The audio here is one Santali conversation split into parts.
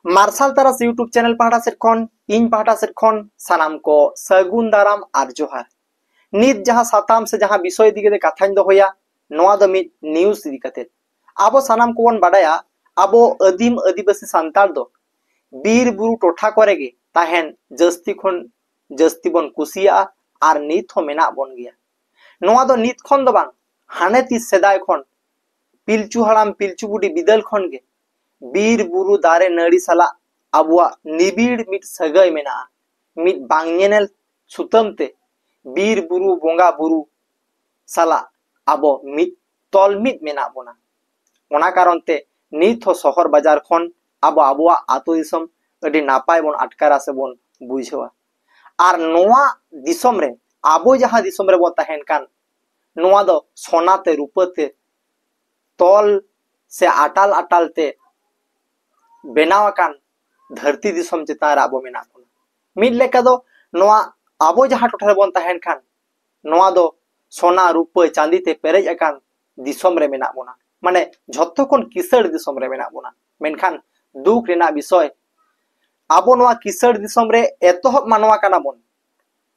मार्शल तरस यूट्यूब चैनल पाहटा सेट खन इन पाहटा सेट खन सानाम को सगुन दाराम आर जोहार नित जहां साताम से जहां विषय दिगे कथाñ दोहया नोआ द मिट न्यूज इदी कते आबो सानाम को बन बाडाया आबो आदिम आदिवासी सांताल दो बीर बुरु टोठा करेगे ताहेन जस्ती खन जस्ती बन कुसिया आर नित हो मेना बन गया नोआ दो नित खन दो बांग हाने ती सेदाय खन पिलचू हड़ाम पिलचू बुडी बिदल खन गे बीर बुरु दारे नड़ी साला आबुआ निबिड़ मिट सगय मेना मिट बांगनेल सुतमते बीर बुरु बोंगा बुरु साला आबो मिट तल मिट मेना बोना ओना कारण ते नित हो शहर बाजार खन आबो आबुआ आतो दिसम अडी नापाय बोन अटकारा से बोन बुझेवा आर नोआ दिसम रे आबो जहां दिसम रे बोन तहेन कान नोआ दो सोनाते रूपते तल से आटाल आटाल ते बेनावाकान धरती दिसम चितार आबो मेना बोना मिड लेका दो नोआ आबो जहां टोठा बोन तहेन खान नोआ दो सोना रूप चांदी ते पेरेज अकान दिसम रे मेना बोना माने झत्तो कोन किसड़ दिसम रे मेना बोना मेनखान दुख रेना विषय आबो नोआ किसड़ दिसम रे एतोहब मानवा काना बोन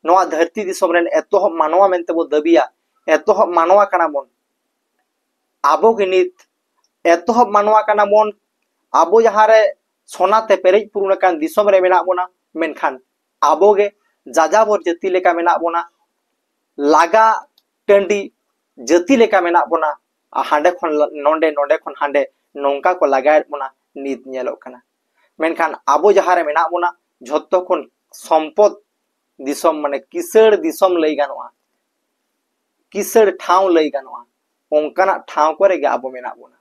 नोआ धरती दिसम रेन एतोहब मानवा मेनते बो दबिया एतोहब मानवा काना बोन आबो के नित एतोहब मानवा काना बोन आबो जहारे सोनाते पेरेज पुरुन कान दिसम रे मेना बोना मेनखान आबो गे जाजाबर जति लेका मेना बोना लागा टंडी जति लेका मेना बोना हांडे खन नोंडे नोंडे खन हांडे नोंका को लगाय बोना नित नेलो कना मेनखान आबो जहारे मेना बोना झत्तो खन संपद दिसम माने किसड़ दिसम लई गानवा किसड़ ठाव लई गानवा ओंकाना ठाव करे गे आबो मेना बोना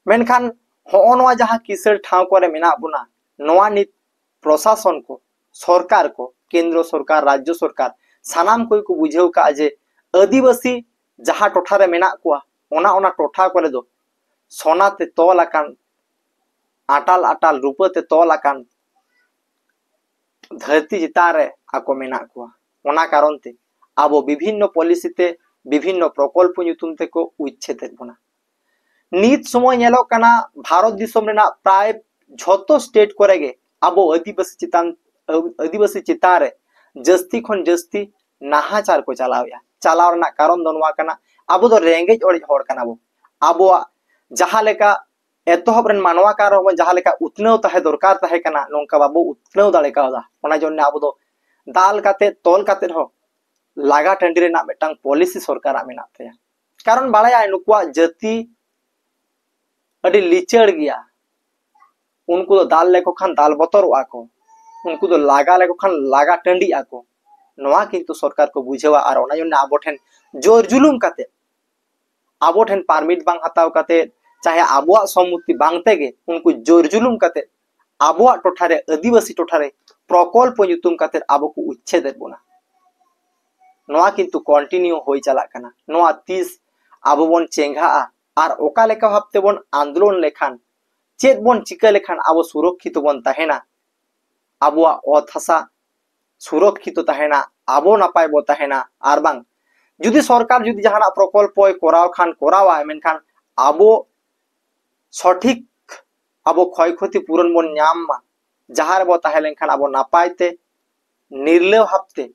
मेनखान होनवा जहां किसड़ ठाव करे मेना बोना नोआ नित प्रशासन को सरकार को केंद्र सरकार राज्य सरकार सानाम कोई को बुझेव का जे आदिवासी जहां टोठा रे मेना कुआ ओना ओना टोठा करे दो सोनाते तोल आकान आटाल आटाल रूपते तोल आकान धरती चितारे आको मेना कुआ ओना कारण ते आबो विभिन्न पॉलिसी ते विभिन्न प्रकल्प ᱧᱩᱛᱩᱢ ते को उच्छेद बोना नित समय नेलो काना भारत दिसम रेना प्राय झतो स्टेट करेगे आबो आदिवासी चितारे जस्ती खन जस्ती नाहाचार को चलावया चलावना कारण दोनवा काना आबो दो रेंगेज ओड़ी होड़ काना बो आबो जहां लेका एतोहब रेन मानवा कार हो जहां लेका उतनेव ताहे दरकार ताहे काना नोंका बाबो उतनेव दाले कादा ओना जन्ने आबो दो दाल काते तोल काते हो लागा टंडी रेना मेटांग पॉलिसी सरकार मेना तया कारण बालाया नुकुआ जति अडी लिचड़ गया उनको तो दाल लेको खान दाल बतर आको उनको तो लागा लेको खान लागा टंडी आको नोआ किंतु सरकार को बुझेवा आर ओना जन्ने आबो ठेन जोर जुलुम काते आबो ठेन परमिट बांग हताव काते चाहे आबोआ सम्मुति बांगते गे उनको जोर जुलुम काते आबोआ टोठारे आदिवासी टोठारे प्रकल्प ᱧᱩᱛᱩᱢ काते आबो को उच्छेद बोना नोआ किंतु कंटिन्यू होई चला कना नोआ 30 आबो बोन चेंगा आर ओका लेका भाबते बोन आंदोलन लेखान चेत बोन चिका लेखान आबो सुरक्षित बोन तहेना आबोआ ओत हसा सुरक्षित तहेना आबो नापाय बो तहेना आर बांग जुदी सरकार जुदी जहाना प्रकल्प कोराव खान कोरावा मेनखान आबो सठिक आबो क्षय क्षति पूरण बोन ᱧᱟᱢ मा जहार बो ताहे लेनखान आबो नापायते निर्लेव भाबते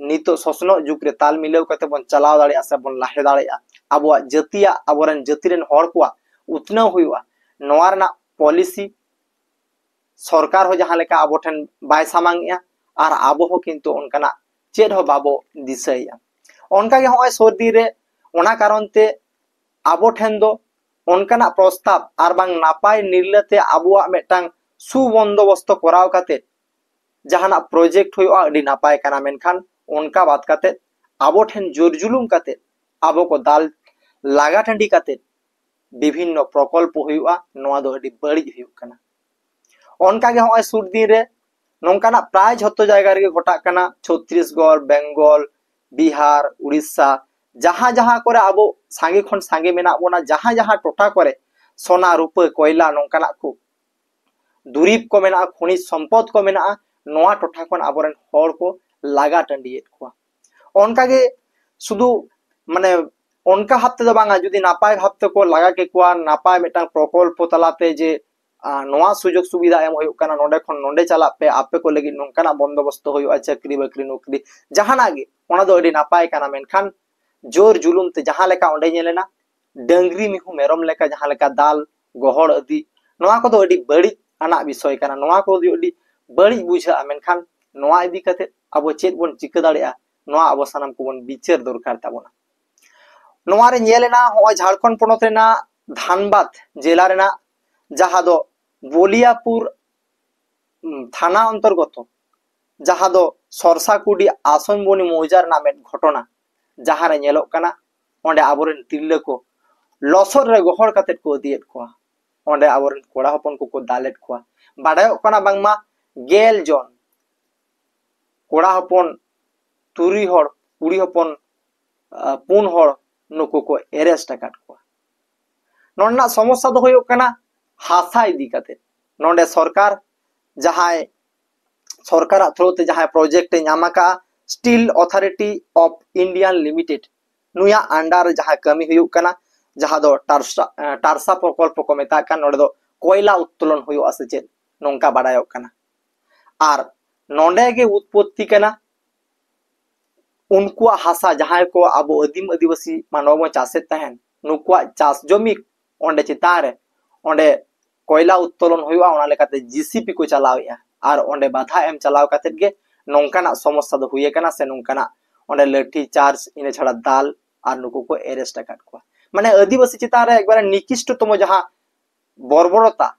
नितो शोषण जुग रे ताल मिलाव कते बोन चलाव दाड़े से बोन लाहे दाड़े आबो जतिया आबोरन जतिरेन हर को उतनाव हुआ नोआ रना पॉलिसी सरकार हो जहां लेका आबो ठन बाय सामांगया आर आबो हो किंतु उनकाना चेद हो बाबो दिसैया उनका के होय सर्दी रे ओना कारण ते आबो ठन दो उनकाना प्रस्ताव आर बांग नापाय निर्लते आबोआ मेटांग सुबंदोबस्त कराव काते जहाना प्रोजेक्ट हुआ अडी नापाय काना मेनखान उनका बात काते आबो ठेन जोर जुलुम काते आबो को दाल लागा टंडी काते विभिन्न प्रकल्प हुआ नोआ दो अडी बड़ी हुआ काना उनका के होय सुर दिन रे नोंकाना प्राय झतो जायगा रे घटा काना छत्तीसगढ़ बेंगल बिहार उड़ीसा जहां जहां करे आबो सांगे खन सांगे मेना बोना जहां जहां टोटा करे सोना रूप कोयला नोंकाना को दुरीब को मेना खनिज सम्पद को मेना नोआ टोठा खन आबोरेन हर को लागा टंडियेत कोआ ओनका गे सुदु माने ओनका हफ्ते दो बांगा जुदी नापाय हफ्ते को लगा के कोआ नापाय मिटांग प्रकल्प तलाते जे नोआ सुजोग सुविधा एम होयो काना नोडे खन नोडे चला पे आपे को लगी नोंकाना बंदोबस्त होयो चाकरी बाकरी नौकरी जहाना गे ओना दो अडी नापाय काना मेनखान जोर जुलुम ते जहां लेका ओंडे नेलेना डंगरी मिहु मेरम लेका जहां लेका दाल गोहड़ आदि नोआ को दो अडी बड़ी आना विषय काना नोआ को दो अडी बड़ी बुझा मेनखान नोआ इदी कते अब चेत बोन चिका दाड़िया नोआ अब सानाम को बोन बिचार दरकार ताबोना नोआ रे नेलेना हो झारखंड पोनोत रेना धानबाद जिला रेना जहां दो बोलियापुर थाना अंतर्गत जहां दो सरसाकुडी आसनबनी मौजार नामे घटना जहां रे नेलोक काना ओंडे आबोरेन तिरले को लसर रे गहड़ कातेत को दियेत कोआ ओंडे आबोरेन कोड़ा हपन को दालेत कोआ बाडायोक काना बांगमा 11 जन कोड़ा हपन तुरी हड़ कुड़ी हपन पुन हड़ नुको को एरेस्ट आकाद कोआ नोंडना समस्या दो होयोक काना हासा इदी काते नोंडे सरकार जहां सरकार थ्रोते जहां प्रोजेक्ट नामाका steel authority of India limited नुया अंडर जहां कमी हुयुक काना जहां दो टारसा प्रकल्प को मेता का नोडे दो कोयला उत्तोलन हुयो आसे चेत नोंका बाडायोक काना आर नोंडे गे उत्पत्ति काना उनकुआ हासा जहां को अब आदिम आदिवासी मानव चासे तहन नुकुआ चास जमी ओंडे चितारे ओंडे कोयला उत्तोलन हुआ ओना लेकाते जीसीपी को चलावेया आर ओंडे बाधा एम चलाव काते गे नोंकाना समस्या दो हुए काना से नोंकाना ओंडे लाठी चार्ज इने छड़ा दाल आर नुको को एरेस्ट काट को माने आदिवासी चितारे एकबार निकिष्टतम जहां बर्बरता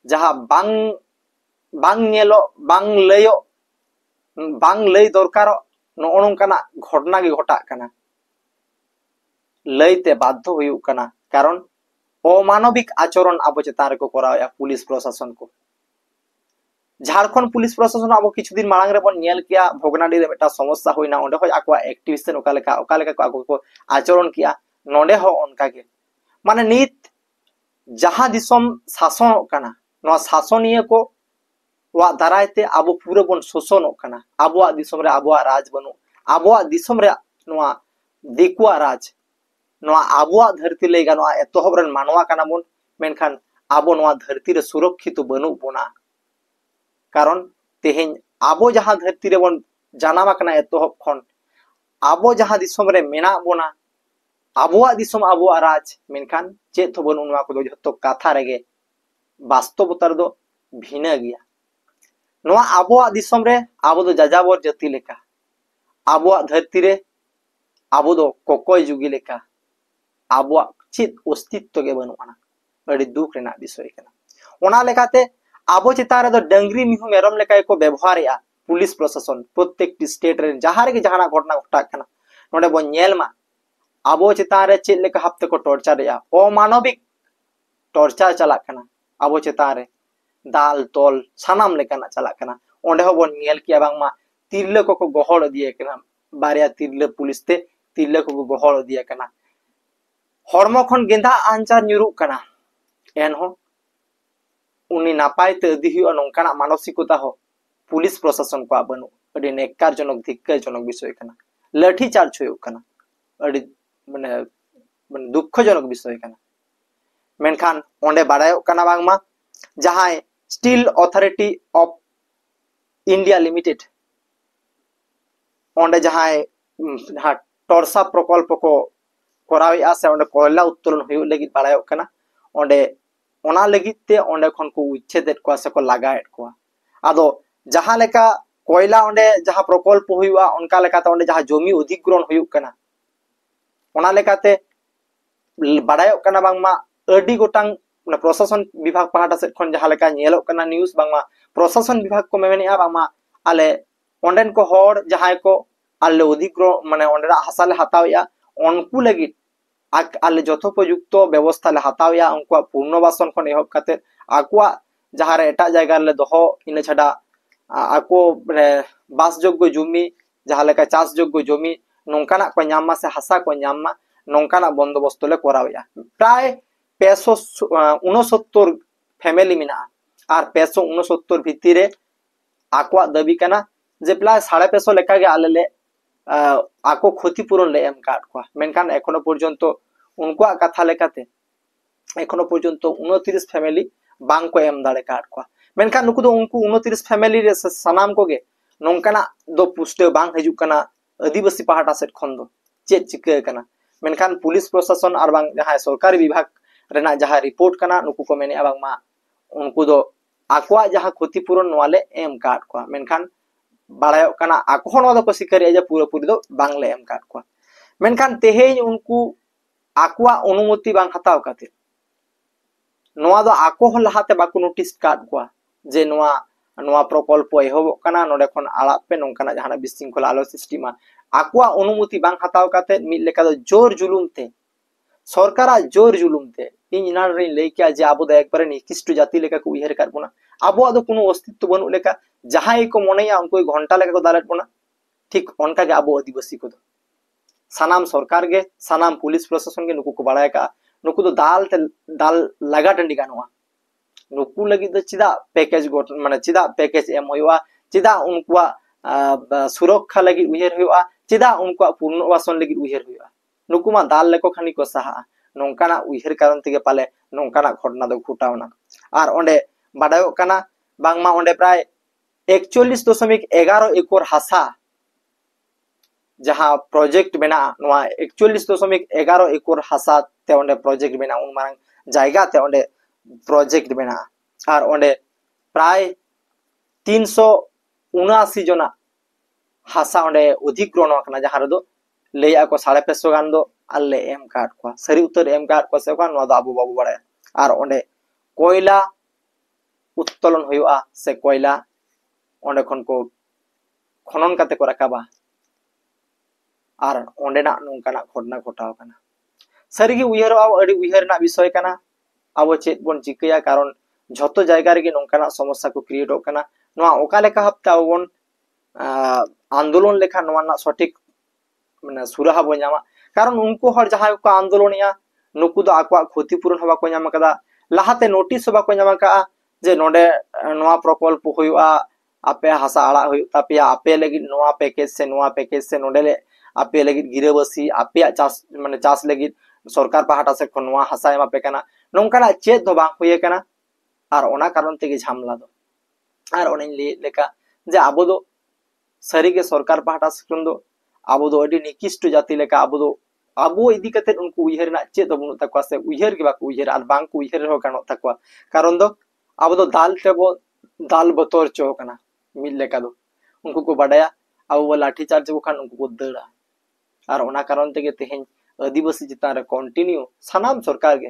जहां बांग नेलो बांग लयो बांग लय दरकार नोंकाना घटना गे घटा काना लयते बाध्य हुयु काना कारण अमानविक आचरण अब चेतान को कराया पुलिस प्रशासन को झारखंड पुलिस प्रशासन अब किछु दिन मांग रे बन नेल किया भोगनाडी रे बेटा समस्या होइना ओंडे हो आकवा एक्टिविस्ट ओका लेका को आचरण किया नोंडे हो उनका के माने नित जहां दिसम शासन काना नो शासनीय को वा दारायते अब पूरा बन शोषण काना आबवा दिसम रे आबवा राज बनु आबवा दिसम रे नोआ दिकुआ राज नोआ आबवा धरती ले गानोआ एतोहबरन मानवा काना बन मेनखान आबो नोआ धरती रे सुरक्षित बनु बोना कारण तेहेन आबो जहां धरती रे बन जानामा काना एतोहब खन आबो जहां दिसम रे मेना बोना आबवा दिसम आबवा राज मेनखान चेत हो बनु नोआ को जतो कथा रेगे वास्तवता रे दो भिना गया नोआ आबवा दिसम रे आबो दो जाजाबर जाति लेका आबवा धरती रे आबो दो कोकोय जुगी लेका आबवा चित अस्तित्व के बनुआना अड़ी दुख रेना विषय कना ओना लेकाते आबो चितारे दो डंगरी मिहु मेरम लेका को व्यवहार या पुलिस प्रशासन प्रत्येक स्टेट रे जहां रे जहाना घटना घटा कना नोडे बो नेलमा आबो चितारे चित लेका हफ्ते को टॉर्चर या अमानविक टॉर्चर चला कना आबो चितारे दाल तोल सानाम लेकाना चला कना ओंडे हो बो नेल किया बांगमा तिरले को गहड़ दिए कना बारिया तिरले पुलिस ते तिरले को गहड़ दिए कना हरमो खन गेंदा आंचार न्यूरु कना एनहो उनी नापाय ते अदि हुआ नोंकाना मानसिकता हो पुलिस प्रशासन को बनु अडी नेकार जनक धिक्कार जनक विषय कना लाठी चार्ज होयो कना अडी माने दुखजनक विषय कना मेनखान ओंडे बाडायो कना बांगमा जहां steel authority of India limited ओंडे जहां टोरसा प्रकल्प को करावेया से ओंडे कोयला उत्तोलन हुयो लगी बाडायो कना ओंडे ओना लगी ते ओंडे खन को उच्छेद को से को लगाएट को आदो जहां लेका कोयला ओंडे जहां प्रकल्प हुआ उनका लेकाते ओंडे जहां जमी अधिग्रहण हुयो कना ओना लेकाते बाडायो कना बांगमा अडी गोटांग प्रशासन विभाग पहाटा से खन जहां लेका नेलो कना न्यूज बांगमा प्रशासन विभाग को मेमेनिया बांगमा आले ओंडेन को हर जहां को आले अधिग्रहण माने ओंडेरा हासाले हतावया उनको लगी आले जथोपयुक्त व्यवस्था ले हतावया उनको पूर्णवासन खन एहब काते आकुआ जहां रे एटा जायगा ले दोहो इने छडा आको बास योग्य जमी जहां लेका चास योग्य जमी नोंकाना को न्यामा से हासा को न्यामा नोंकाना बंदोबस्त ले करावया प्राय 569 फैमिली मिना और 569 भित्ती रे आकवा दाबी कना जे प्राय 550 लेका गे आले ले आको क्षतिपूरण ले एम काट को मेनखान एखोनो पर्यन्त उनकुआ कथा लेकाते एखोनो पर्यन्त 29 फैमिली बांग को एम दाड़े काट को मेनखान नुकु दो उनको 29 फैमिली रे सनाम को गे नोंकाना दो पुष्टे बांग हिजु कना आदिवासी पहाटा सेट खन दो चेत चिका कना मेनखान पुलिस प्रशासन और बांग जहां सरकारी विभाग रेना जहां रिपोर्ट कना नुकु को मेने बांग मा उनको दो आकवा जहां क्षतिपूरण नवाले एम काट को मेनखान बाड़ायो कना आको नवा दो को सिकारी जे पूरा पूरी दो बांगले एम काट को मेनखान तेहेज उनको आकवा अनुमति बांग हताव काते नवा दो आको लहाते बाको नोटिस काट को जे नवा प्रकल्प एहब कना नोडे खन आड़ा पे नोंकाना जहां बिशृंखला आलो सिस्टमा आकवा अनुमति बांग हताव काते मिल लेका दो जोर जुलुम ते सरकारा जोर जुलुम ते इन इनार रे लई किया जे आबो द एकबारे निकिष्ट जाति लेका को उयहर कर बोना आबो आदो कोनो अस्तित्व बनु लेका जहां को मनेया उनको घंटा लेका को दालत बोना ठीक उनका के आबो आदिवासी को सानाम सरकार गे सानाम पुलिस प्रशासन गे नुकु को बाड़ाय का नुकु दो दाल लगा टंडी गानवा नुकु लगी दो चिदा पैकेज गोट माने चिदा पैकेज एम होयवा चिदा उनकुआ सुरक्षा लगी उयहर होयवा चिदा उनकुआ पुनर्वासन लगी उयहर होयवा नुकु मा दाल लेको खानी को सहा नोंकाना उयहर कारण तेगे पाले नोंकाना घटना दो घटावना और ओंडे बाडायो काना बांगमा ओंडे प्राय 41.11 एकड़ हासा जहां प्रोजेक्ट बना नवा 41.11 एकड़ हासा ते ओंडे प्रोजेक्ट बना उन मारंग जायगा ते ओंडे प्रोजेक्ट बना और ओंडे प्राय 379 जना हासा ओंडे अधिग्रहण कना जहां दो लेया को 550 गान दो आले एम काट को सरी उत्तर एम काट को से नवा दो आबो बाबू बाड़े और ओंडे कोयला उत्तोलन हुआ से कोयला ओंडे खन को खनन काते को राकाबा और ओंडेना नोंकाना घटना घटाव कना सरीगी उयहर आबो उयहरना विषय कना आबो चेत बन चिकया कारण झतो जायगा रे नोंकाना समस्या को क्रिएट कना नवा ओका लेका हप्ता बन आंदोलन लेखा नवा सठिक माने सुराहा बो नामा कारण उनको हर जहां को आंदोलनिया नुकु दो आकवा क्षतिपूरण हवा को नामा कदा लाहाते नोटिस हवा को नामा का जे नोडे नवा प्रकल्प होयुआ आपे हासा आड़ा होयु तापिया आपे लगी नवा पैकेज से नोडेले आपे लगी गिरेबसी आपे चास माने चास लगी सरकार पहाटा से नवा हासा एमा पे कना नोंकाना चेत दो बांग होये कना और ओना कारण तेगे झामला दो और ओने लेका जे आबो दो सरी के सरकार पहाटा से दो आबो दो अडी निकिष्ट जाति लेका आबो इदी कते उनको उयहर ना चेत दो बनु तकवा से उयहर के बाको उयहर आर बांग को उयहर हो गानो तकवा कारण दो आबो दो दाल बतोर चो कना मिल लेका दो उनको को बडाया आबो वो लाठी चार्ज को खान उनको को दड़ा और ओना कारण तेगे तेहेन आदिवासी चितान रे कंटिन्यू सानाम सरकार गे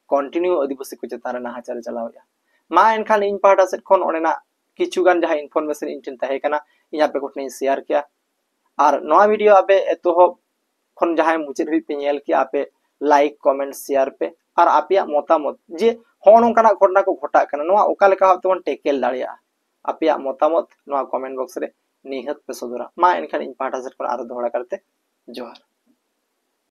कंटिन्यू आदिवासी को चितान रे नाहाचार चलावया मा एनखान इन पार्टा सेट खन ओनेना किछुगान जहां इनफॉरमेशन इंटेन ताहे कना इया पे कोटने शेयर किया और नवा वीडियो आपे एतो खन जहां मुचेद हुई पे नेल किया आपे लाइक कमेंट शेयर पे और आपिया मतामत जे होन ओंकाना घटना को घटा कना नवा ओका लेका हप्तवन टेकेल दाड़िया आपिया मतामत नवा कमेंट बॉक्स रे निहत पे सदरा मा एनखान इन पार्टा सेट खन आरो दोहरा करते जोहार।